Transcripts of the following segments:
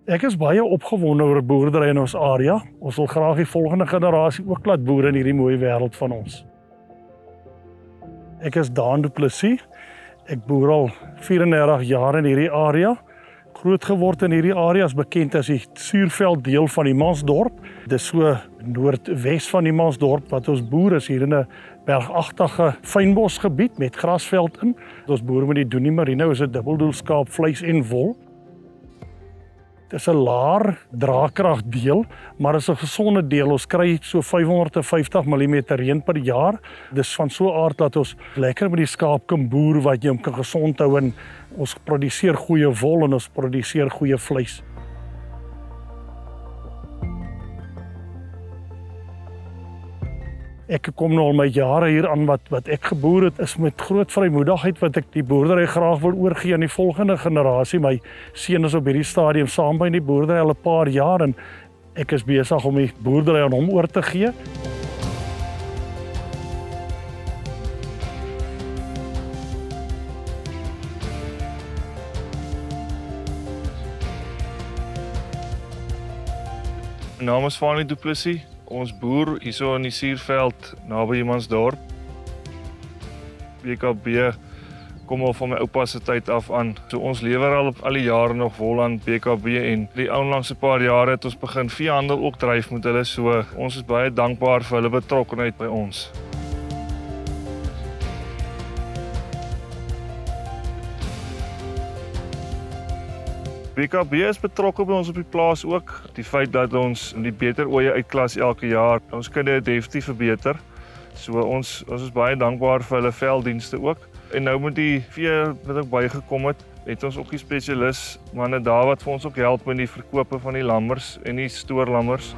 Ek is baie opgewonde oor boerdery in ons area. Ons wil graag die volgende generasie ook laat boer in hierdie mooi wêreld van ons. Ek is Daan Du Plessis. Ek boer al 34 jaar in hierdie area. Groot geword in hierdie area, is bekend as die Suurveld deel van die Mansdorp. Dis so noordwes van die Mansdorp wat ons boer is hier in 'n bergagtige fynbosgebied met grasveld in. Ons boer met die Doenie Merino, is 'n dubbeldoelskaap vleis en wol. Dit is 'n laer draagkrag deel, maar is 'n gesonde deel. Ons kry so 550 mm reën per jaar. Dis van so 'n aard dat ons lekker met die skaap kan boer wat jy hom kan gesond hou en ons produseer goeie wol en ons produseer goeie vleis. Ek kom nou al my jare hier aan wat ek geboer het, is met groot vrymoedigheid wat ek die boerdery graag wil oorgee aan die volgende generasie. My seun is op hierdie stadium saam by die boerdery al 'n paar jaar en ek is besig om die boerdery aan hom oor te gee. My naam is Fanie Du Plessis. Ons boer hierso in die Suurveld naby Mansdorp. BKB kom al van my oupa se tyd af aan. So ons lewer al op al die jare nog wol aan BKB en die onlangse paar jare het ons begin veehandel ook dryf met hulle. So ons is baie dankbaar vir hulle betrokkenheid by ons. BKB is betrokke by ons op die plaas ook. Die feit dat ons die beter ooe uitklas elke jaar. Ons kudde het definitief verbeter. So ons is baie dankbaar vir hulle velddienste ook. En nou met die vee wat ook bygekom het ons ook die spesialis manne daar wat vir ons ook help met die verkope van die lammers en die stoorlammers.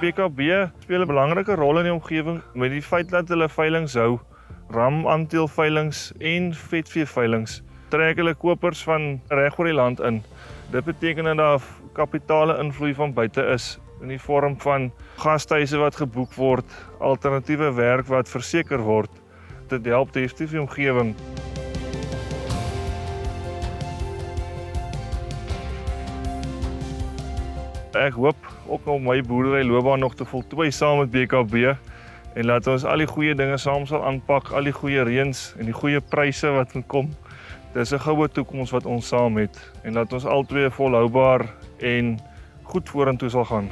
BKB speel 'n belangrike rol in die omgewing met die feit dat hulle veilinge hou, ram-aandeel veilinge en vetvee veilinge. Trek hulle kopers van reg oor die land in. Dit beteken dat daar kapitale invloei van buite is in die vorm van gastehuise wat geboek word, alternatiewe werk wat verseker word. Dit help definitief die omgewing. Ek hoop ook om my boerderyloopbaan nog te voltooi saam met BKB en laat ons al die goeie dinge saam sal aanpak, al die goeie reëns en die goeie pryse wat kom. Dis 'n goue toekoms wat ons saam het en laat ons albei volhoubaar en goed vorentoe sal gaan.